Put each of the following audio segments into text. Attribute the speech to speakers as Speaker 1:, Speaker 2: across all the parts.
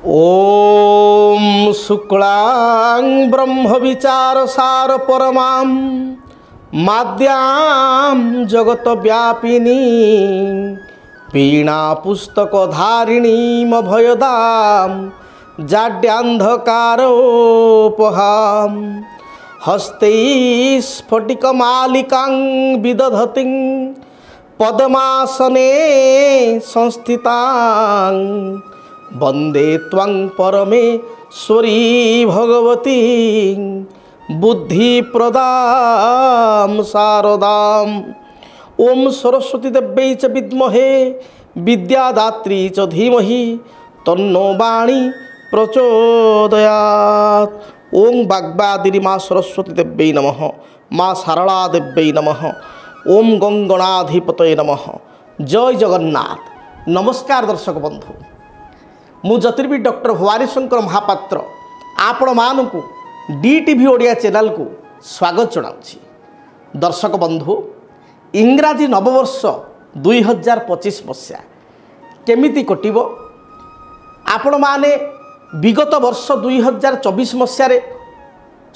Speaker 1: ओम शुक्लां ब्रह्म विचार सार परमां माद्यां जगत व्यापिनी वीणा पुस्तक धारिणीम भयदां जाड्यान्धकारोपहां हस्तै स्फटिकमालिकां विदधतीं पद्मासने संस्थितां वंदे त्वं परमेश्वरी भगवती बुद्धिप्रदां शारदां। ओम सरस्वती देव्यै च विद्महे विद्यादात्री च धीमहि तन्नो वाणी प्रचोदयात्। ओम वाग्वादिनी माँ सरस्वती देव्यै नमः। माँ सारला देव्यै नमः। ओम गंगणाधिपतये नमः। जय जगन्नाथ। नमस्कार दर्शक बंधु, मु ज्योतिर्विद डॉक्टर भवानी शंकर महापात्र आपण मानकु DTV ओडिया चैनल को स्वागत जनाउछि। दर्शक बंधु, इंग्राजी नववर्ष 2025 मसीहा केमिति कटिब, आपण माने विगत वर्ष 2024 मसीह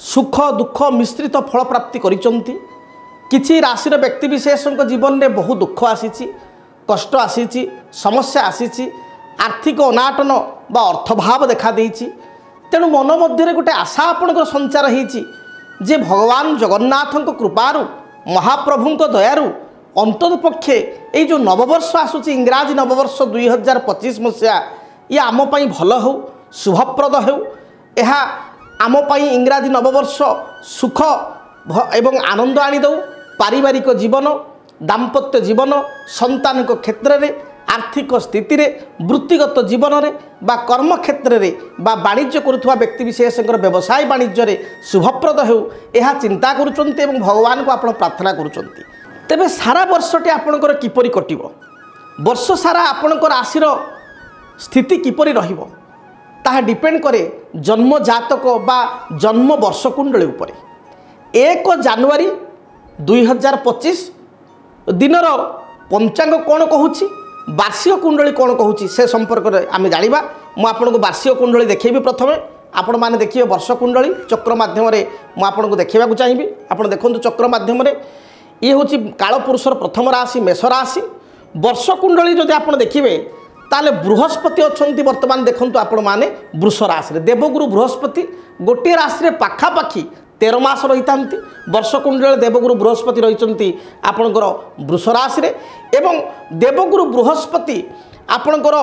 Speaker 1: सुख दुख मिश्रित फल प्राप्ति करिसंती। किछि राशि व्यक्ति विशेषों जीवन में बहु दुख आसी, कष्ट आसी, समस्या आसी, आर्थिक अनाटन बा अर्थभाव देखा देइछि। तेणु मन मध्य गोटे आशा आपणकर संचार होइछि जे भगवान जगन्नाथक कृपारु महाप्रभुंक दयारु अंततपक्षे ये जो नववर्ष आसूची इंग्राजी नववर्ष 2025 मसीहा ये आम पाई भल हो, शुभप्रद हो। यह आम पाई इंग्राजी नववर्ष सुख एवं आनंद आनी दौ। पारिवारिक जीवन, दाम्पत्य जीवन, संतान क्षेत्र में, आर्थिक स्थिति रे, वृत्तिगत जीवन रे बा कर्म क्षेत्र रे बा वाणिज्य करुवा व्यक्ति विशेषकर व्यवसाय वाणिज्य रे शुभप्रद हो, यह चिंता करुचंती एवं भगवान को आपण प्रार्थना करुचंती। तेबे सारा वर्षटी आपणकर किपरि कटिब, वर्ष सारा आपणकर राशि स्थिति किपरि रहिब ताहा डिपेंड करे जन्म जातक बा जन्म वर्ष कुंडली उपरे। 1 जानुआरी 2025 दिनर पंचांग कौन कहूँ, वार्षिक कुंडली कौन कहूँ से संपर्क में आम जाना। मुझे वार्षिक कुंडली देखी प्रथमे आपण मैंने देखिए वर्ष कुंडली चक्र मध्यम मुझे देखा चाहिए। आप देखो चक्र मध्यम ये हूँ कालपुरुषर प्रथम राशि मेष राशि। वर्ष कुंडली जदि आप देखिए ताले बृहस्पति अच्छा बर्तमान देखूँ आपण मैंने वृष राशि। देवगुरु बृहस्पति गोटे राशि पाखापाखि 13 मास रही था। वर्ष कुंडल देवगुरु बृहस्पति रही आपणकर वृष राशि एवं देवगुरु बृहस्पति आपणकर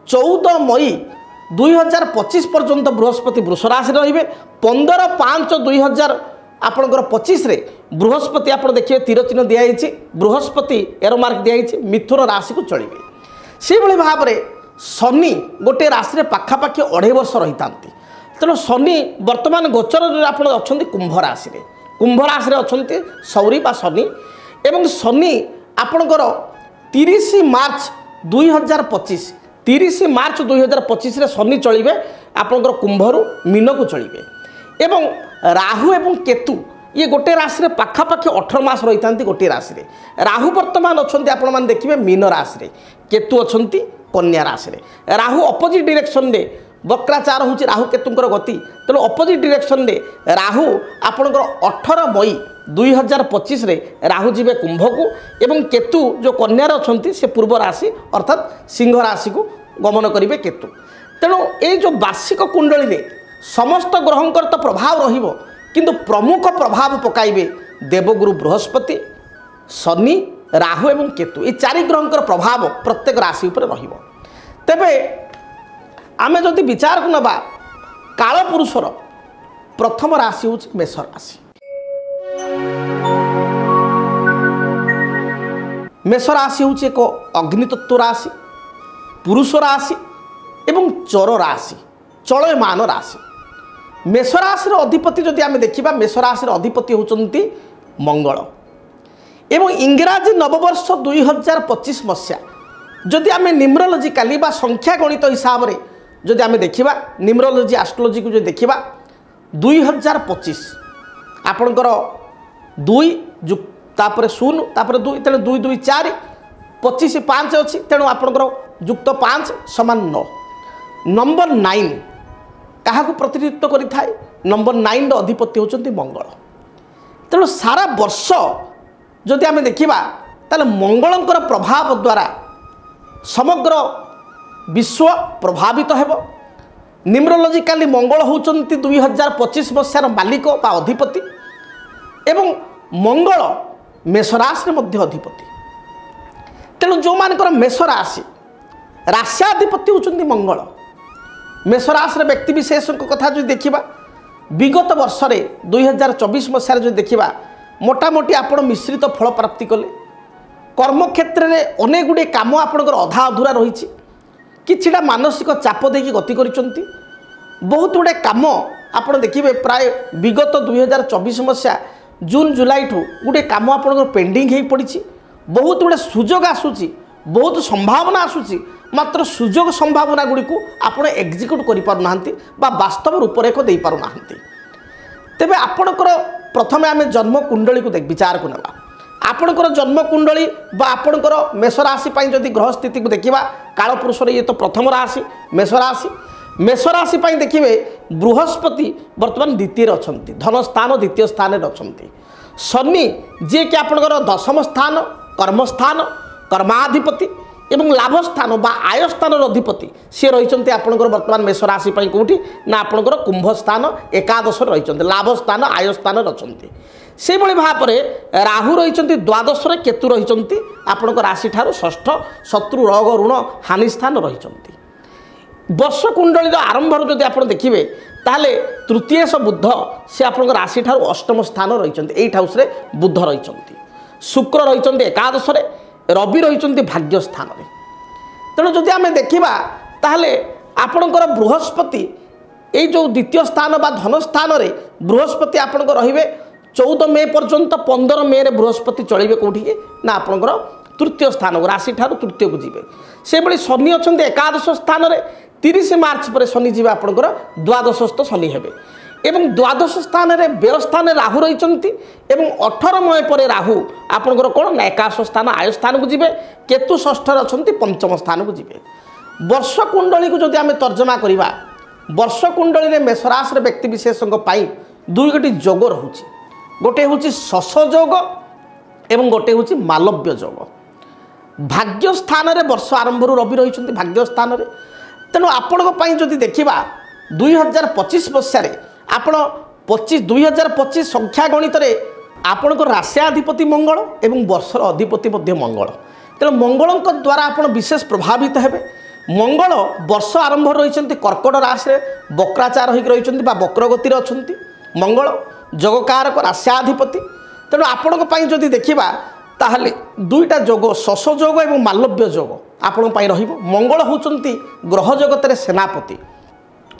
Speaker 1: 14 मई 2025 पर्यंत बृहस्पति वृष राशि रे। 15/5/2025 बृहस्पति आप देखिए तीर चिन्ह दिखाई, बृहस्पति एरो मार्क दिखाई, मिथुन राशि को चलिए। से भाव में शनि गोटे राशि पाखापाखि 2.5 वर्ष रही था। तेणु शनि वर्तमान गोचर आप कुंभ राशि, कुंभ राशि अच्छा सौरी बा शनि एवं शनि आपणकर 30 मार्च 2025 रे शनि चलिए आपणकर कुंभरू मीन को चलिए। एवं राहु एवं केतु ये गोटे राशि पाखापाखि 18 मास रही था। गोटे राशि राहु वर्तमान अच्छा आपण मैंने देखिए मीन राशि, केतु अच्छा कन्या राशि। राहु अपोजिट डायरेक्शन रे वक्राचार हूँ राहु केतुंकर गति। तेणु अपोजिट डायरेक्शन रे राहु आपणकर 18 मई 2025 रे राहु जीवे कुंभ को एवं केतु जो कन्यार अच्छा से पूर्व राशि अर्थात सिंह राशि को गमन करेंगे केतु। तेणु ये जो वार्षिक कुंडली में समस्त ग्रहंकर तो प्रभाव रहिबो, किंतु प्रमुख प्रभाव पकाइबे देवगुरु बृहस्पति, शनि, राहु एवं केतु। ये 4 ग्रहंकर प्रभाव प्रत्येक राशि उपर रहिबो। तेबे आमे जदि विचार को नबा कालपुरुषर प्रथम राशि हूँ मेष राशि। मेष राशि हूँ एक अग्नितत्व राशि, पुरुष राशि एवं चर राशि, चलयमान राशि। मेष राशि अधिपति जदि आमे देखिबा, मेष राशि अधिपति होचंती मंगल। एवं इंग्राजी नववर्ष 2025 मसीहा जदि आमे न्यूमरोलॉजिकली बा संख्या गणित हिसाब से जदि आमे देखिबा, न्यूमरोलॉजी एस्ट्रोलॉजी को जो देखिबा 2025 आपणकर 2 तापर 0 तापर 2 तेणु 2 2 4 25 5 अच्छी। तेणु आपणकर युक्त 5 समान 9 नंबर 9 क्या प्रतिनिधित्व करें नंबर 9 अधिपति होती मंगल। तेणु सारा वर्ष जदि आम देखा ताले मंगलंकर प्रभाव द्वारा समग्र विश्व प्रभावित हेबो। न्यूमरोलॉजिकली मंगल होउचंती 2025 मसीहार मालिक बा अधिपति एवं मंगल मेष राशि मध्य अधिपति। तेणु जो मानकर मेष राशि राश्याधिपति होउचंती मंगल। मेष राशि व्यक्ति विशेष कथा जो देखा विगत वर्ष 2024 मसीहार जो देखा मोटामोटी आपण मिश्रित फल प्राप्ति कले। कर्मक्षेत्र में अनेक गुड़े कम आपणकर अधा अधूरा रही किछिटा मानसिक चाप देकी गति करिसंती। बहुत गुड़े कम आपण देखिए प्राय विगत 2024 मसीहा जून जुलाई ठू गोटे कम आपणकर पेंडिंग हो पड़ी। बहुत गुड़े सुजोग आसूची बहुत संभावना आसूची मात्र सुजोग संभावना गुड़ी को आपण एग्जिक्यूट करि पारु नाहंती बा वास्तव रूपरेख दे पारु नाहंती। तेबे आपणकर प्रथमे आमे जन्म कुंडली को विचार को नेबा। आपणकर जन्म कुंडली बा आपणकर मेष राशि पई जदि ग्रह स्थिति को देखिबा कालपुरुष ये तो प्रथम राशि मेष राशि। मेष राशि पई देखिबे बृहस्पति वर्तमान द्वितीय अछंती धन स्थान द्वितीय स्थान रे अछंती। शनि जे कि आपणकर दशम स्थान कर्मस्थान कर्माधिपति एवं लाभ स्थान बा आय स्थान अधिपति सी रही आपणकर वर्तमान मेष राशि पई कोठी ना आपणकर कुंभ स्थान एकादश रही लाभ स्थान आय स्थान रचंती। से भली भाव में राहु रही द्वादश केतु रही आपणकर राशि ठारू षष्ठ शत्रु रोग ऋण हानि स्थान रही। वर्ष कुंडली आरंभ जदि आप देखिए ताले तृतीय बुध से आपणकर राशि ठारू अष्टम स्थान रही हाउस बुध रही शुक्र रही एकादश रवि रही भाग्य स्थान। तेणु जदि आम देखा ताहले आपणकर बृहस्पति ये जो द्वितीय स्थान बा धन स्थान रे बृहस्पति आपणकर रहिबे 14 मे पर्यंत 15 मे रे बृहस्पति चलिए कौटी ना आपणकर तृतीय स्थान को राशि ठारू तृतीय को जीवे। से बड़ी शनि अच्छा एकादश स्थान रे 30 मार्च पर शनि जीवा आपणकर द्वादशस्थ शनि हेबे एवं द्वादश स्थान रे व्यय स्थान राहु रही 18 मई पर राहु आपणकर कौन ना एकादश स्थान आय स्थान को जीवे केतु षष्ठ अच्छा पंचम स्थान को जीवे। वर्ष कुंडली को जदि आम तर्जमा करवा वर्ष कुंडली में मेष राशि व्यक्ति विशेष दुई गोटी जोग रोचे गोटे हूँ शश जोग एवं गोटे हूँ मालव्य जोग। भाग्य स्थान रे वर्ष आरंभ रवि रही भाग्य स्थान रे। तेणु आपण जदि देखा 2025 मसीह आपण 2025 संख्या गणित आपण राश्याधिपति मंगल एवं वर्षर अधिपति मंगल। तेणु मंगल द्वारा आपण विशेष प्रभावित हेबे। मंगल वर्ष आरंभ रही कर्कट राशि वक्राचार होकर रही वक्रगति अच्छा मंगल जगकारक राश्याधिपति। तेणु आपण जदि देखा ताहले दुईटा जोग शश जोग एवं मालव्य जोग आपण रहिबो। मंगल होउचंती ग्रह जगत सेनापति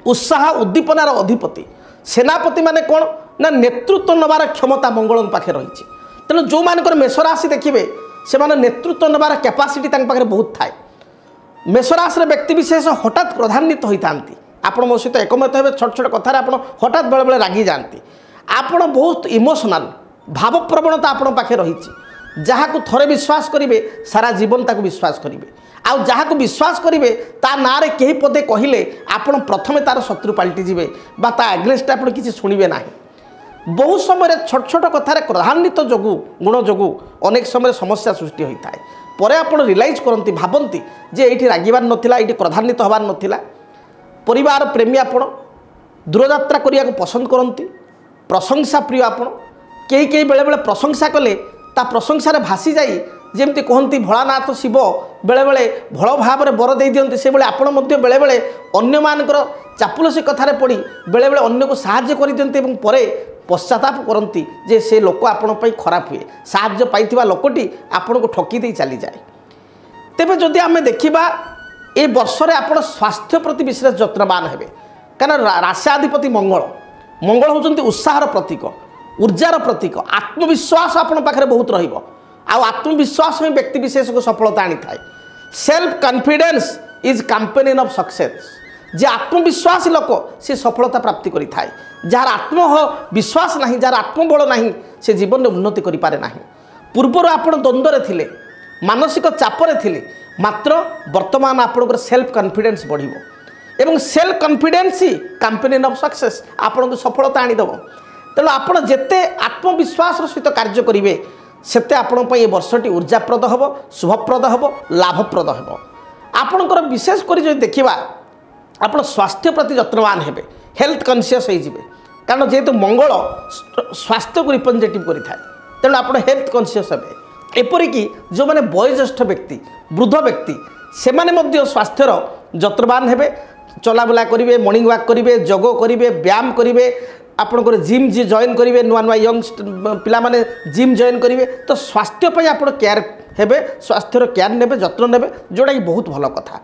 Speaker 1: उत्साह उद्दीपनार अधिपति। सेनापति माने कौन ना नेतृत्व नबार क्षमता मंगल पाखे रही। तेणु जो मानकर मेष राशि देखिए से माने नेतृत्व नबार कैपासिटी पाखे बहुत थाए। मेष राशि व्यक्ति विशेष हठात प्रधान्वित होता आप मो सहित एकमत हे छोट छोट कथार आप हठात बेले बेले रागी जाती आपण बहुत इमोशनाल भाव प्रवणता आपण पाखे रही। जहाँ को थरे विश्वास करेंगे सारा जीवन ताको विश्वास करेंगे आउ जहाँ को विश्वास करेंगे ता ना रे कहीं पदे कहले आपण प्रथमे तार शत्रु पलटि जीवे बा ता एग्नेस्ट आपण किसी शुणिबे ना। बहुत समय छोट छोट कथार क्रोधान्वित जोगु गुण जोगु अनेक समय समस्या सृष्टि होता है। परे आपण रियलाइज करती भावती जे ये रागिबार नथिला ये क्रोधान्वित हबार नथिला। परिवार प्रेमी आपण दूरयात्रा करिया को पसंद करती प्रशंसा प्रिय आपण कई कई बेले बेले प्रशंसा कले ता प्रशंसार भासी जाई जेमती कहती भोलानाथ शिव बेले बेले भल भाव में बर दे दियंती से आपण बेले बेले अन्य मानकर चापुलसी कथार पड़ी बेले बेले अन्य को साहाय्य कर दियंती एवं परे पश्चाताप करती जे से लोक आपण पई खराब हुए साहाय्य पाइथिबा लोकटी आपण को ठकी दे चली जाए। तेबे जदि आमे देखिबा ए वर्ष रे आपण स्वास्थ्य प्रति विशेष यत्नवान हेबे कारण राश्याधिपति मंगल मंगल होचंती उत्साहर प्रतीक ऊर्जार प्रतीक आत्मविश्वास आपण पाखरे बहुत रहिबो आ आत्मविश्वास ही व्यक्ति विशेष को सफलता आनी थाए। Self confidence is companion of success. जे आत्मविश्वास लोक से सफलता प्राप्ति करि थाए जार आत्मविश्वास नहीं जार आत्मबल नहीं से जीवन में उन्नति करि पारे नहीं। पूर्वर आपण द्वंद्व थिले मानसिक चापरे थिले मात्र वर्तमान आपणकर सेल्फ कॉन्फिडेंस बढ़िबो एवं self confidence he companion of success आपन को सफलता आनीदेव। तेणु आपड़ जिते आत्मविश्वास सहित कार्य करेंगे सेते आपण ये वर्षटी ऊर्जाप्रद हम, शुभप्रद हम, लाभप्रद हम। आपणकर विशेषकर जो देखा आप स्वास्थ्य प्रति जत्नवान हे, हेल्थ कन्सीयस हो, कारण जेहेतु मंगल स्वास्थ्य को रिप्रेजेंटेटिव करें तेणु आप हेल्थ कन्सीयस हे। एपरिकी जो मैंने वयोज्येष्ठ व्यक्ति, वृद्ध व्यक्ति से माने स्वास्थ्यर जत्नवान हे, चलाबुला करेंगे, मॉर्निंग वॉक करेंगे, जोग करेंगे, व्यायाम करेंगे, आपंकर जिम जी जॉइन करेंगे, नुआ नुआ यंग पिला माने जिम जॉइन करेंगे, तो स्वास्थ्य आप केयर हेबे, स्वास्थ्यर केयर नेबे, जत्न नेबे, जोटा कि बहुत भल कथा।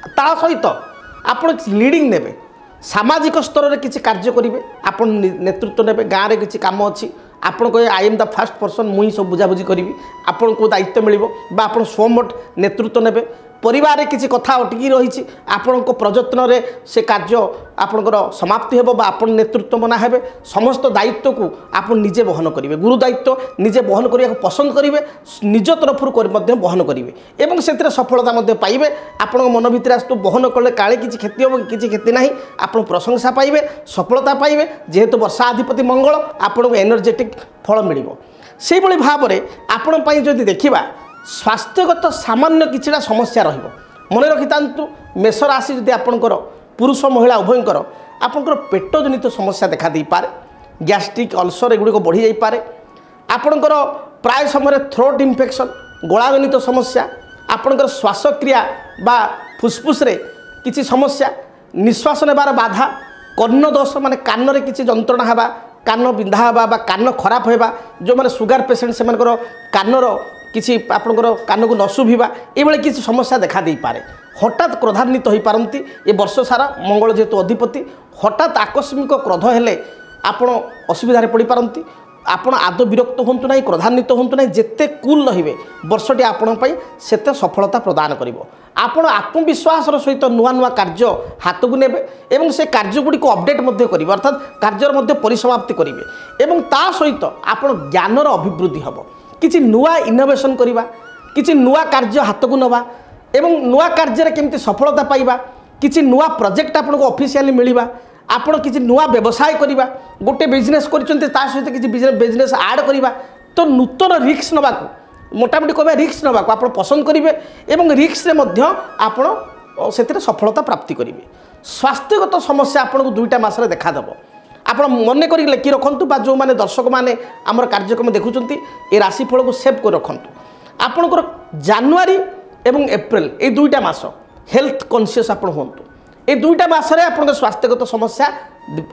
Speaker 1: ता सहित आप लीडिंग नेबे, सामाजिक स्तर में किसी कार्य करेंगे, आप नेतृत्व नेबे, गाँव में किसी काम अच्छी आपन कहे I am the first person मुई सब बुझाबुझी करी, आपन को दायित्व मिल आप स्वमोट नेतृत्व नेबे, परिवार किसी कथा अटकी रही आपण प्रयत्न रे से कार्य आपणकर समाप्ति हेब बा आपण नेतृत्व बना हेबे, समस्त दायित्व को आप निजे बहन करेंगे, गुरु दायित्व निजे बहन करने को पसंद करेंगे, निज तरफ बहन करेंगे एवं से सफलता पाइबे। आपण मन भितर आस बहन कले काले किसी क्षति हम कि क्षति ना, आप प्रशंसा पाइबे, सफलता पाइबे, जेहेतु वर्षाधिपति मंगल आपण को एनर्जेटिक फल मिल। से भाव में आपण जदि देखा स्वास्थ्यगत सामान्य किछिटा समस्या रहिबो, मन रखितांतु मेष राशि जदि आपणकर पुरुष महिला उभयंकर आपणकर पेट जनित समस्या देखा दे पारे, गैस्ट्रिक अल्सर एगुड़ी बढ़ी जाई पारे, आपणकर प्राय समय थ्रोट इन्फेक्शन, गला जनित समस्या, आपणकर श्वासक्रिया बा फुसफुस रे किछि समस्या, निश्वास नेबार बाधा, कर्ण दोष माने कान रे किछि जंत्रणा हेबा, कान बिंधा हेबा बा कान खराब हेबा, जो माने सुगर पेशेंट सेमानकर कानर किसी आपणकर कान को न शुभा ये किसी समस्या देखा दे पारे, हठात क्रोधान्वित हो पारती। ये वर्ष सारा मंगल जेहेतु अधिपति, हठात आकस्मिक क्रोध हेले आपण असुविधा पड़ पारती। आपण आदौ विरक्त हूँ ना, क्रोधान्वित हूँ ना, जिते कूल रे वर्षटी आपण सेते सफलता प्रदान करिवो। आपण आत्मविश्वास सहित नुआ नुआ कार्य हाथ को नेबे एवं से कार्यगुड़ी को अपडेट करेंगे, अर्थात कार्यर परिसमाप्ति करेंगे एवं ता सहित आपण ज्ञानर अभिवृद्धि हम, किसी नुआ इनोवेशन करवा, किसी नुआ कार्य हाथ को नवा एवं नुआ कार्य केमती सफलता पाइबा, किसी नुआ प्रोजेक्ट आपको ऑफिशियली मिलवा, आपण किसी नुआ व्यवसाय करवा, गोटे बिजनेस करछन्ते ता सहित किसी बिजनेस ऐड करवा, तो नूतन रिस्क नवा को मोटामोटी कहबा रिस्क नवा को आपण पसंद करेंगे एवं रिस्क रे मध्य आपण सेतिरे सफलता प्राप्ति करेंगे। स्वास्थ्यगत समस्या आपको दुईटा मासरे देखा देबो, आप मन कर लिखि रखु बा जो मैंने दर्शक मैंने आम कार्यक्रम देखुं ये राशिफल को सेव कर रखु। आपणकर जानुआरी एवं एप्रिल ये दुईटा मास हेल्थ कन्सीयस आप हूँ, ये दुईटा मसरे आप स्वास्थ्यगत समस्या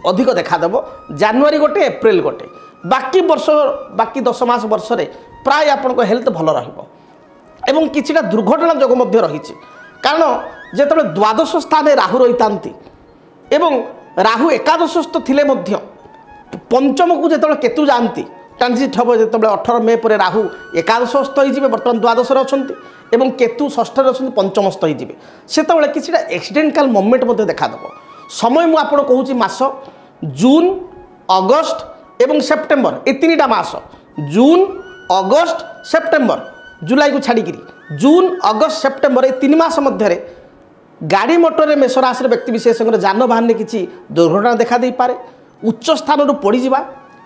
Speaker 1: अधिक देखादेव, जानुआरी गोटे एप्रिल गोटे, बाकी वर्ष बाकी 10 मास वर्ष प्राय आपन हेल्थ भल रही किछिटा दुर्घटना जोग मध्य रही, कारण जेतबे द्वादश स्थान राहु रही था एवं राहु एकादशस्थ थिले मध्य पंचम को जो केतु जाती ट्रांजिट हम जो 18 मे पर राहु एकादशस्थ हो बर्तमान द्वादश अच्छा केतु षष्ठ अच्छा पंचमस्थ हो से कि एक्सीडेंटाल मोमेंट देखादेव। समय मुझे कहूँ मास जून अगस्त एवं सेप्टेम्बर ये 3टा मास जून अगस्त सेप्टेम्बर जुलाई को छाड़ी जून अगस्त सेप्टेम्बर ये 3 मास मध्य गाड़ी मोटर मेष राशि व्यक्ति विशेष जानवाहन किसी दुर्घटना देखा दे पारे, उच्च स्थान पड़ीजा,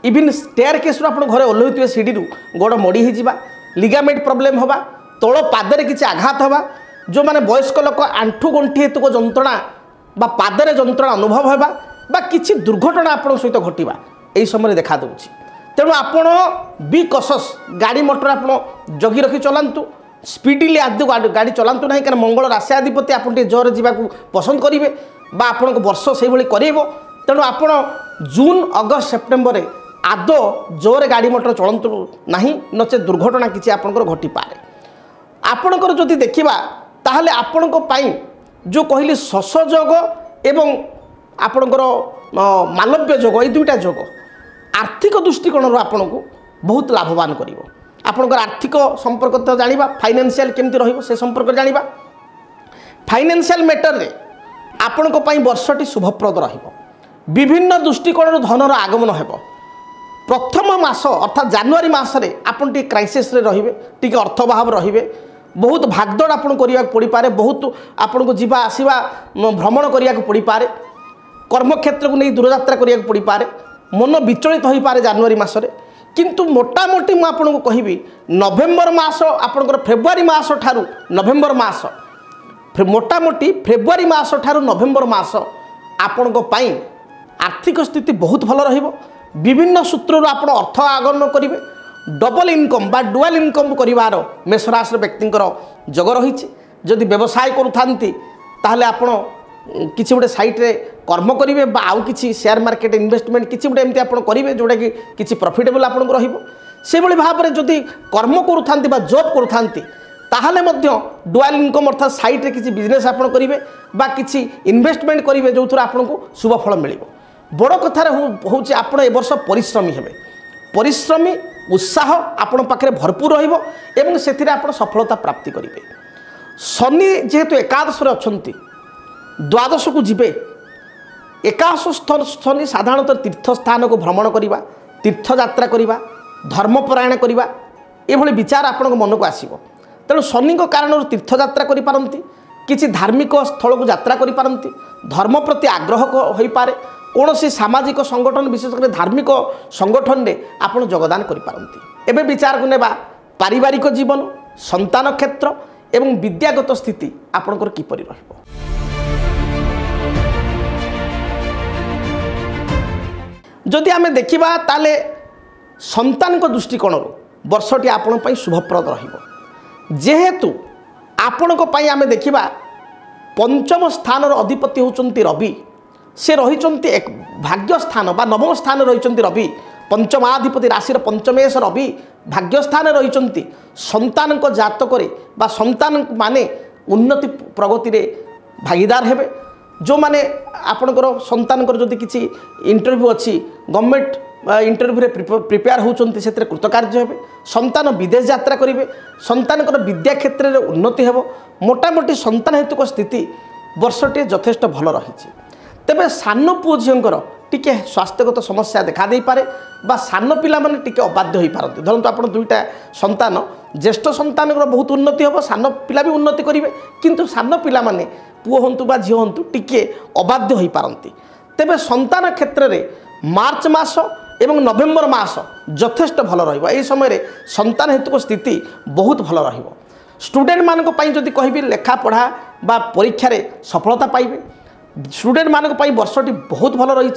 Speaker 1: इवन स्टेयर केस आप घरे ओह्लुवे सीढ़ी गोड़ मोड़ी होगा, लिगामेंट प्रोब्लेम होगा, तल पादरे किसी आघात होगा, जो मैंने वयस्क लोक आंठू गंठी हेतुक जंत्रणा बा पादरे जंत्रणा अनुभव होगा बा किसी दुर्घटना आप सहित घटवा यही समय देखा दूँ। तेणु आपण बी कॉशस, गाड़ी मोटर आप जगी रखी चलांतु, स्पीडली आदि गाड़ी चलांतु ना, क्या मंगल राशि अधिपति आप जोर जावाक पसंद करेंगे बा आपण वर्ष से करेब। तेणु आप जून अगस्त सेप्टेम्बर आदौ जोर गाड़ी मोटर चलतु ना, नचे दुर्घटना किसी आपंकर घटी पारे। आपणकर जदि देखा ताहले आपण जो कहली शश जोग एवं आपणकर मालव्य जोग, ये 2टा जोग आर्थिक दृष्टिकोण आपन को बहुत लाभवान करिवो। आपणकर आर्थिक संपर्क तो जानिबा, फाइनेंशियल केमती रहिबो से संपर्क जानिबा। फाइनेंशियल मैटर रे आपणको पई वर्षटी शुभप्रद रहिबो, विभिन्न दृष्टिकोण धनर आगमन हेबो। प्रथम मास अर्थात जानुआरी मासरे आपन टी क्राइसिस रे रहिबे, टी अर्थभाव रहिबे, बहुत भागदौड़ आपन करिया पड़ी पारे, बहुत आपन को जीवा आसीबा भ्रमण करिया पड़ी पारे, कर्मक्षेत्र को नहीं दूरयात्रा करिया पड़ी पारे, मन विचलित हो पारे जनवरी मासरे। किंतु मोटामोटी मु आपन को कहिबी नवेम्बर मास आपनकर फेब्रुआरी मास ठारू नवेम्बर मास मोटामोटी फेब्रुआरी मास ठारू नवेम्बर मास आपण को पाई आर्थिक स्थिति बहुत भल रहिबो। विभिन्न सूत्रରୁ आपण अर्थ आगमन करिवे, डबल इनकम बा डुआल इनकम करिवार मेष राशि व्यक्तिंकर जग रहिछि। जदि व्यवसाय करूथांती ताहले आपण किछि गोटे साइट रे कर्म करिवे बा आउ किछि शेयर मार्केट इन्वेस्टमेंट किछि गोटे एमती आपण करिवे जोटा कि किछि प्रॉफिटेबल आपण को रहिबो। से भली भाबरे जदि कर्म करूथांती बा जॉब करूथांती ताहले मध्य डुआल इनकम अर्थात साइट रे किछि बिजनेस आपण करिवे बा किछि इन्वेस्टमेंट करिवे जो थुर आपण को शुभ फल मिलिबो। बड़ कथार होउछि आपण ए वर्ष परिश्रमी हेबे, परिश्रमी उत्साह आपण पाखरे भरपूर रहिबो एवं सेथिरे आपण सफलता प्राप्ति करिवे। शनि जेहेतु एकादश रे अछंती द्वादश को जीवे, एकादश शनि साधारणतः तीर्थ स्थान को भ्रमण करिबा, तीर्थ यात्रा करिबा, धर्मपरायण करिबा एभली विचार आपण मन को आसीबो। तेणु शनि कारण तीर्थ यात्रा करि पारंती, किछि धार्मिक स्थल को यात्रा करि पारंती, धर्म प्रति आग्रह होई पारे, कौन सी सामाजिक संगठन विशेषकर धार्मिक संगठन में आपण योगदान करि पारंती। एबे विचार को नेबा पारिवारिक जीवन, संतान क्षेत्र एवं विद्यागत स्थिति आपणकर किपरि रहइबो। जदि आमे देखिबा ताले संतान को दृष्टिकोण वर्षटी आपण पई शुभप्रद रहिबो। जेहेतु आपण को पई आमे देखिबा पंचम स्थान अधिपति होचंती रवि, से रही एक भाग्य स्थान बा नवम स्थान रही रवि, पंचमाधिपति राशि पंचमेश रवि भाग्य स्थान रही संतान को जातक बा संतान माने उन्नति प्रगति रे भागीदार हेबे। जो माने आपणकर संतान जदि किसी इंटरव्यू अच्छी गवर्नमेंट इंटरव्यू रे प्रिपेयर होचंती सेतरे कृतकार्य हेबे। संतान विदेश यात्रा करिवे, संतान विद्या क्षेत्र में उन्नति हेबो। मोटामोटी संतान हेतु को स्थिति वर्षटे यथेष्ट भल रही। तेबे सान पुओ झींकर टिके स्वास्थ्यगत समस्या देखा दे पारे बा सान पिला माने टिके अबाध्य होई पारंती। धरंतु आपण दुईटा संतान, ज्येष्ठ संतान बहुत उन्नति हेबो, सान पिला भी उन्नति करिवे, किंतु सान पिला माने पुओ हंतु बा झील हंतु टिके अबाध्य होई पारंती। तेबे संतान क्षेत्र में मार्च मास एवं नवेम्बर मास यथेष्ट भल रहिबो। एई समय रे संतान हेतु को स्थिति बहुत भल रहिबो। स्टूडेंट मानक पई जदि कहिबी लेखा पढ़ा बा परीक्षा रे सफलता पाइबे। स्टूडेंट मानक पई वर्षटी बहुत भल रही।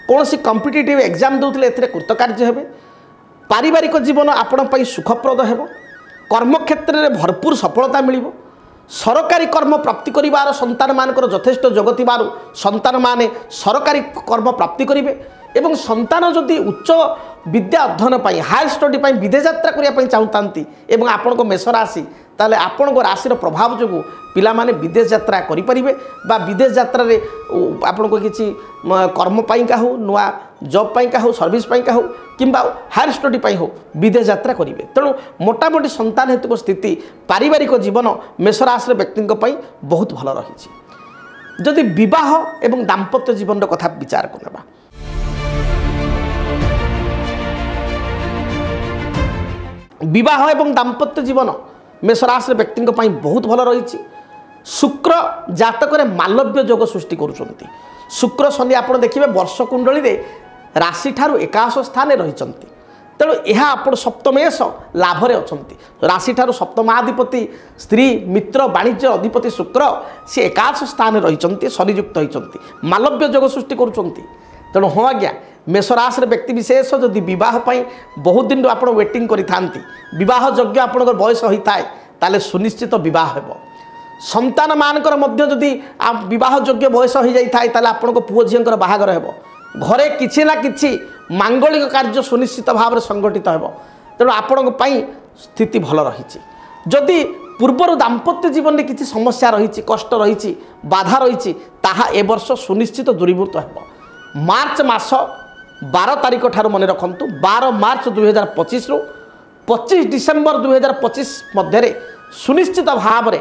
Speaker 1: कौन सी कॉम्पिटिटिव एग्जाम देउथिले एथिरे कृतकार्य हेबे। पारिवारिक जीवन आपण पई सुखप्रद हेबो। कर्मक्षेत्र में भरपूर सफलता मिलिबो। सरकारी कर्म प्राप्ति करिवार संतान मानकर यथेष्ट जोग थिबारु संतान माने सरकारी कर्म प्राप्ति करिवे एवं संतान जदि उच्च विद्या अध्ययन पाई हायर स्टडी पाई विदेश यात्रा करिया चाहूतांती एवं आपण को मेष राशि ताले आपण को राशि प्रभाव जो पिला माने विदेश यात्रा करि परिबे बा विदेश यात्रा रे आपण को किछि कर्म पाई का हो, नुआ जॉब पाई का हो, सर्विस पाई का हो किंबा हायर स्टडी पाई हो विदेश यात्रा करिवे। तेणु मोटामोटी संतान हेतु को स्थिति पारिवारिक जीवन मेष राशि व्यक्ति बहुत भल रही। जदि विवाह एवं दाम्पत्य जीवन कथा विचार करबा, विवाह एवं दाम्पत्य जीवन मेष राशि व्यक्ति बहुत भल रही। शुक्र जातक मालव्य योग सृष्टि करुँच। शुक्र शनि आपड़ देखिए वर्ष कुंडली रे राशि ठारू एकादश स्थान रही। तेणु यह आप सप्तमेश लाभरे अच्छा। राशि ठारू सप्तमाधिपति स्त्री मित्र वाणिज्य अधिपति शुक्र सी एकादश स्थान रही शनियुक्त होती मालव्य योग सृष्टि करुँच। तेणु हाँ आज्ञा मेष राशि व्यक्ति विशेष जदि बहुत बहुत दिन आप वेटिंग करी विवाह योग्य आपण बयस होता है ताले सुनिश्चित विवाह हेबो। संतान मानकर मध्य जदि विवाह योग्य बयस हो जाए ताले आपण को पुओ झींकर बाहागर हेबो। घरे किछि ना किछि मांगलिक कार्य सुनिश्चित भाव में संगठित हेबो। तेणु आपण स्थिति भल रही। जदि पूर्वर दाम्पत्य जीवन में किछि समस्या रही, कष्ट रही, बाधा रही, ताहा ए वर्ष सुनिश्चित दूरीभूत हेबो। मार्च मास 12 तारीख ठार मन रखु 12 मार्च 2025 रु 25 डिसेम्बर 2025 मध्य सुनिश्चित भाव में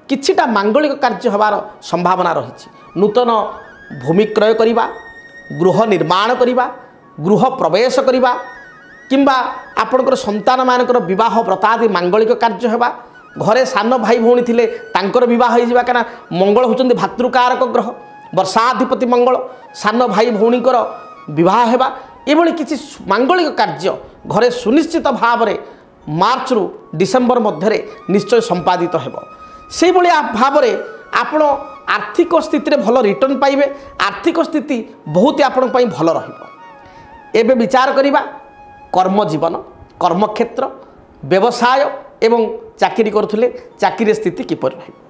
Speaker 1: किछिटा मांगलिक कार्य होबार संभावना रही। नूतन भूमि क्रय करिबा, गृह निर्माण करिबा, गृह प्रवेश करिबा किंबा आपणकर संतान मानकर विवाह व्रतादि मांगलिक कार्य होबा घरे सान भाई भौणी थिले तांकर विवाह हो जावा कना मंगल होचंदी भातृकारक ग्रह वर्षाधिपति मंगल सान भाई भौणीकर विवाह हेबा एभली किछि मांगलिक कार्य घरे सुनिश्चित भाव में मार्च रु डिसेम्बर मध्य निश्चय संपादित हेबो से भली भाव में आपण आर्थिक स्थिति भल रिटर्न पाइबे आर्थिक स्थिति बहुत आपण पई भल रहिबो। एबे विचार करिबा कर्म जीवन कर्मक्षेत्र व्यवसाय एवं चाकरी करुले चाकरी स्थिति किपर रहिबो।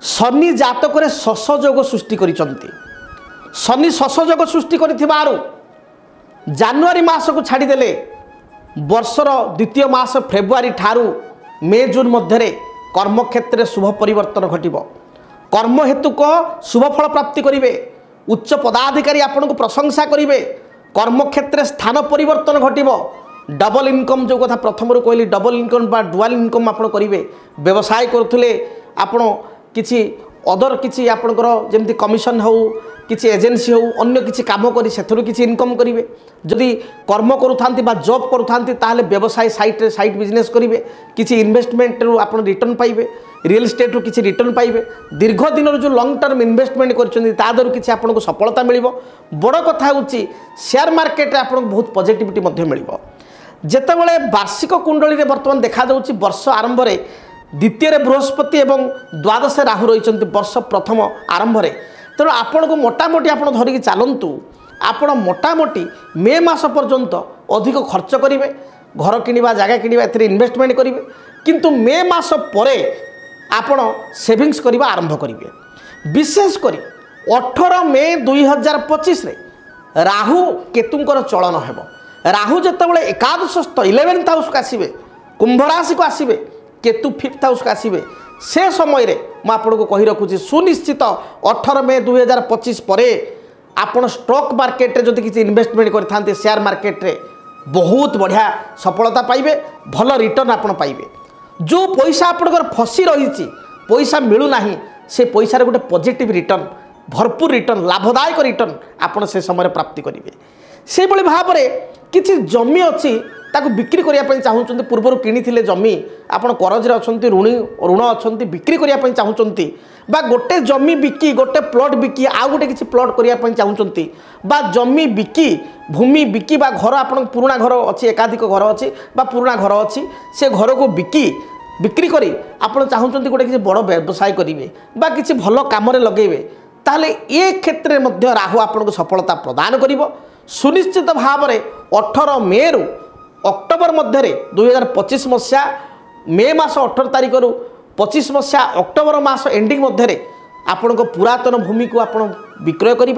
Speaker 1: शनि जातक शशयोग सृष्टि करिसंती शनि शशयोग सृष्टि करिथिबारु जानुआरी मास को छाड़ीदेले वर्षर द्वितीय मास फेब्रुआरी ठारू मे जून मध्य कर्मक्षेत्र शुभ परिवर्तन घटिबो कर्म हेतु को शुभ फल प्राप्ति करिवे उच्च पदाधिकारी आपन को प्रशंसा करिवे कर्मक्षेत्र स्थान परिवर्तन घटिबो डबल इनकम जो कथा प्रथम रू कहली डबल इनकम बा डुअल इनकम आपन करिवे व्यवसाय करथुले आपन किछि अदर किछि आपनकर जेमति कमिशन हो किछि एजेंसी हो अन्य किछि काम करी सेथुरु किछि इनकम करिवे जदि कर्म करूथांती बा जॉब करूथांती ताले व्यवसाय साइट बिजनेस करिवे किछि इन्वेस्टमेंट रु आपन रिटर्न पाइबे रियल एस्टेट रु किछि रिटर्न पाइबे दीर्घ दिन जो लॉन्ग टर्म इन्वेस्टमेंट करछन्ती तादरु किछि आपन को सफलता मिलिबो। बड़ कथा होछि शेयर मार्केट रे आपन बहुत पॉजिटिविटी मध्ये मिलिबो जेतेबेले वार्षिक कुंडली रे वर्तमान देखा जाउछि वर्ष आरंभ रे द्वितीय बृहस्पति एवं द्वादश राहु रही वर्ष प्रथम आरंभ रे तेणु आपण को मोटामोटी आप धरिकी चलतु आपण मोटामोटी मे मास पर्यंत अधिक खर्च करेंगे घर किणवा जगह किणवा ए इन्वेस्टमेंट करेंगे किंतु मे मास परे आपण सेविंग्स करने आरंभ करेंगे। विशेषकर 18 मे 2025 रे राहु केतुंकर चलन हेब राहु जितेबाला एकादशस्थ 11th हाउस को आसवे कुंभ राशि को आसवे केतु 5th हाउस को आसवे से समय रे मैं आपको कही रखुची सुनिश्चित 18 मे 2025 पर आपण स्टॉक मार्केट रे जदि किसी इन्वेस्टमेंट करते शेयर मार्केट रे बहुत बढ़िया सफलता पाइबे भल रिटर्न आपण पाइबे। जो पैसा आपनकर फसी रही पैसा मिलूना से पैसार गोटे पॉजिटिव रिटर्न भरपूर रिटर्न लाभदायक रिटर्न आपण से समय प्राप्ति करेंगे। से भली भाव में किसी जमी अच्छी ताको बिक्री करने चाहूँगी पूर्वर किनी जमी आपड़ करजरे अच्छा ऋण अच्छा बिक्री करने चाहूँगी बा गोटे जमी बिकी गोटे प्लट बिकी आउ गोटे किसी प्लट करने चाहूँगी बा जमी बिकी भूमि बिकी बा घर आप पुराणा घर अच्छी एकाधिक घर अच्छी बा पुराणा घर अच्छी से घर को बिक्री करी आप चाहूँगी गोटे किसी बड़ व्यवसाय करेंगे बा किसी भल कम लगे ताहले ये क्षेत्र में राहु आपको सफलता प्रदान करिबो। सुनिश्चित भाव में 18 मे रु अक्टोबर मध्य 2025 मसीहा मे मास 18 तारिख रु 25 मसीहा अक्टोबर मास एंडिंग मध्य आपण को पुरातन भूमि को आप विक्रय करें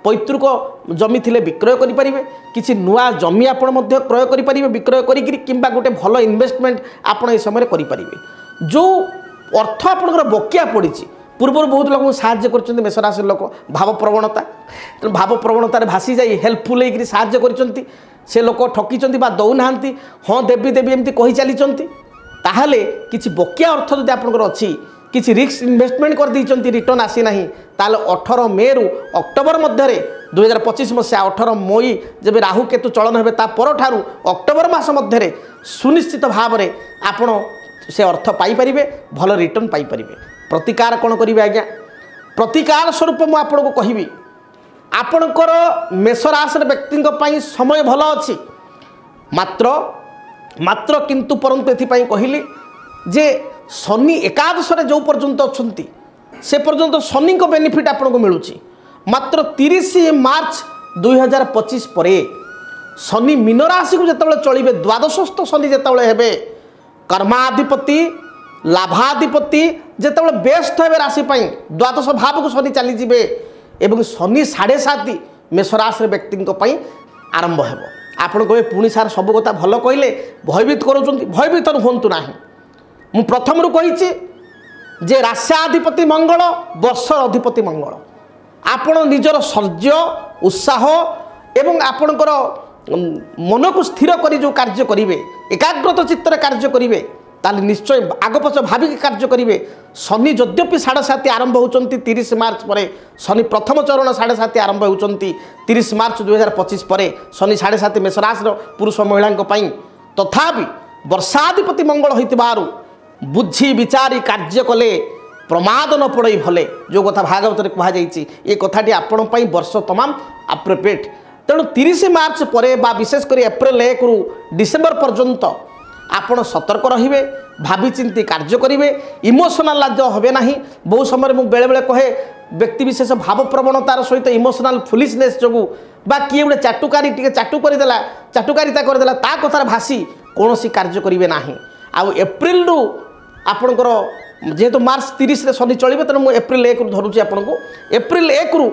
Speaker 1: पैतृक जमी थिले विक्रय करें किसी नुआ जमी आप क्रय करें विक्रय करा गोटे भल इन्वेस्टमेंट आप समय करें। जो अर्थ आपंकर बकिया पड़ी पूर्व बहुत लोग साहाଯ୍य कर मेषराशि लोक भाव प्रवणता भाव प्रवणतार भासी जा हेल्पफुल होकर साहाଯ୍य कर से लोक ठकी दौना हाँ देवी देवी एमती कही चली ताहले किसी बकिया अर्थ जब आपंकर अच्छी किसी रिस्क इन्वेस्टमेंट कर दी रिटर्न आसी ना ताल 18 मे रु अक्टोबर मध्य 2025 मसीहा 18 मई जब राहु केतु चलन हे पर ठारू अक्टोबर मास मध्य सुनिश्चित भाव में आपण से अर्थ पाइपर भल रिटर्न पाइपर। प्रतिकार कौन करेंगे आज्ञा प्रतिकार स्वरूप मुझे आपको कहबी आपणकर मेषराशि व्यक्ति समय भल अच्छी मात्र किंतु परंतु एथिपाई कहली जे शनि एकादश जो पर्यंत अच्छा से पर्यंत शनि को बेनिफिट आपको मिलूँ मात्र 30 मार्च 2025 पर शनि मीन राशि को जिते चलिए द्वादशस्थ शनि जिते हे कर्माधिपति लाभाधिपति जिते बेस्ट हे राशि द्वादश भाव को शनि चलीजे एवं शनि 7.5 मेषराशि व्यक्ति आरंभ हो आपड़ कहे पुणी सार सब कथा भल कहले भयभीत करूँ भयभीत हूँ ना मु प्रथम रू कही जे राष्ट्राधिपति मंगल वर्षर अधिपति मंगल आपण निजर शौर्य उत्साह एवं आपणकर मन को स्थिर कर जो कार्य करेंगे एकाग्रत चित्तर कार्य करेंगे ताले निश्चय आगपछ भाविक कार्य करेंगे। शनि यद्यपि 7.5 आरंभ होती 30 मार्च पर शनि प्रथम चरण 7.5 आरंभ होती 30 मार्च 2025 पर शनि 7.5 मेषराशि पुरुष महिला तथापि वर्षाधिपति मंगल होइतिबारु बुद्धि विचारी कार्य कले प्रमाद न पड़े भले जो कथा भागवत कहुई ये कथाटी आपण वर्ष तमाम अप्रोप्रिएट। तेणु 30 मार्च पर विशेषकर एप्रिल 1 रु डिसेम्बर पर्यंत आपण सतर्क रहिबे, भावी चिंती कार्य करेंगे, इमोशनाल हे ना। बहुत समय मुझे बेले बेले कहे व्यक्ति विशेष भाव प्रवणतार सहित इमोशनाल फुलिशनेस जो बा किए गोटे चाटुकारी टे चाटु करदेला चाटुकारिता करदेला ता कथार भासी कौन कार्य करेंगे ना। आउ एप्रिल रु आपणकर जेहेतु मार्च 30 रे शनि चलिए तेणु मुझे एप्रिल 1 रु धरुची आपन को एप्रिल 1 रु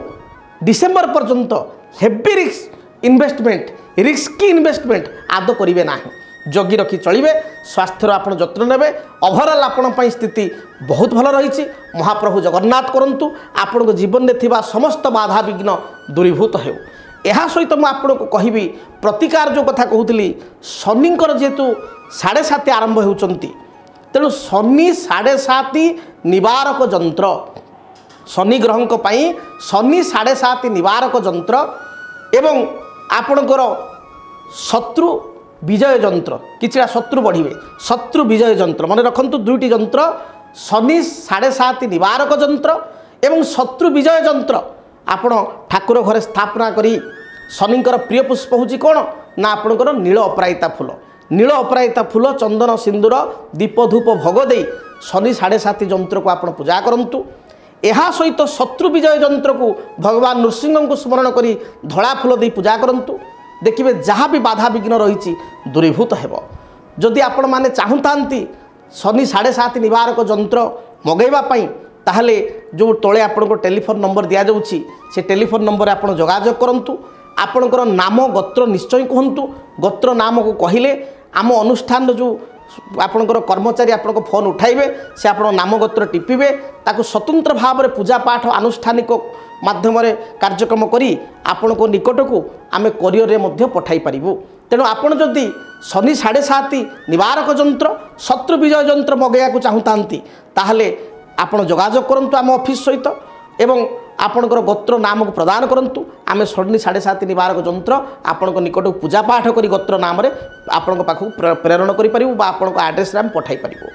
Speaker 1: डिसेम्बर पर्यंत heavy risk investment risky investment आदौ करेंगे ना। जगी रखी चलिए, स्वास्थ्यर आप जत्न नेबे। ओभरऑल आपण स्थिति बहुत भल रही। महाप्रभु जगन्नाथ करंतु आपण जीवन में थिबा समस्त बाधा विघ्न दूरीभूत हो। यह सहित मुझे आपको कहबी प्रतिकार जो कथा कहूली शनिंकर जेहेतु 7.5 आरंभ होती तेणु शनि 7.5 निवारक जंत्र शनि ग्रहों शनि 7.5 निवारक जंत्र एवं आपणकर शत्रु विजय जंत्र किछिटा शत्रु बढ़िबे शत्रु विजय जंत्र मन रखंतु दुईटी जंत्र शनि 7.5 निवारक जंत्र एवं शत्रु विजय जंत्र आपण ठाकुर घरे स्थापना करी। शनिंकर प्रिय पुष्प होची कोन ना आपणकर नील अपराजिता फूल चंदन सिंदूर दीप धूप भोग दे शनि 7.5 जंत्र को आपण पूजा करंतु। यह सहित शत्रु विजय जंत्र को भगवान नृसिंह को स्मरण करी धड़ा फूल दे पूजा करंतु। देखिए जहाँ भी बाधा विघ्न रही दूरीभूत हो। जदि आपण माने चाहूँगी शनि 7.5 निवारक जंत्र मगैवाई ताहले जो तले आपण को टेलीफोन नंबर दि जाऊँगी से टेलीफोन नंबर आप जोगाजोग करूँ। आपणकर नाम गोत्र निश्चय कहतु। गोत्र नाम को कहले आम अनुष्ठान जो आपणकर कर्मचारी आपण फोन उठाइबे से आपण नाम गोत्र टिपिबे ताकू स्वतंत्र भाव में पूजा पाठ आनुष्ठानिक माध्यम कार्यक्रम करी आपण को निकट को आम कोरियर में पठाई पारिबु। तेणु आपण जदि शनि 7.5 निवारक जंत्र शत्रु विजय जंत्र मगैया को चाहूँगी ताहले आपण जोगाजोग करंतु आम ऑफिस सहित एवं आपणकर गोत्र नाम को प्रदान करंतु। आम शनि 7.5 निवारक जंत्र आपण को निकट पूजा पाठ करी गोत्र नाम रे आपण पाखु प्रेरण करि परिबु बा आपण को एड्रेस रे हम पठाई परिबु।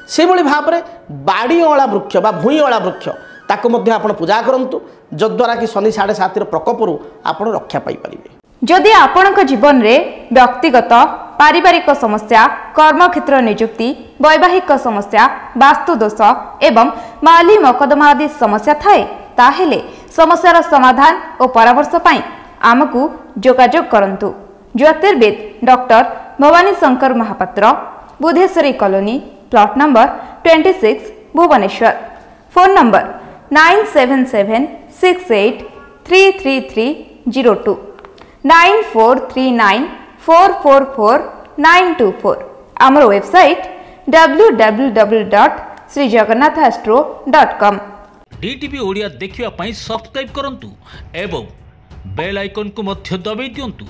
Speaker 1: से भली भाव में बाड़ी अला वृक्ष बा भूई अला वृक्ष ताको मध्य आपण पूजा करंतु जद्वारा कि शनि 7.5 प्रकोपरु आपण रक्षा पाई परिबे।
Speaker 2: जदि आपणक जीवन रे व्यक्तिगत पारिवारिक समस्या कर्मक्षेत्र नियुक्ति वैवाहिक समस्या वास्तु दोष एवं माली मकदमा आदि समस्या थाए ताहेले समस्यार समाधान और परामर्श पाई आमकु जोगाजोग करंतु। ज्योतिर्विद doctor Bhabani Shankar Mahapatra Budheswari colony plot number 26 Bhubaneswar. Phone number 9776833302 9439444924। आमर वेबसाइट www.srijagannathastro.com।
Speaker 3: डीटीवी ओडिया देखिवा पाई सब्सक्राइब करंतु एवं बेल आइकन को मध्य दबाई दियंतु।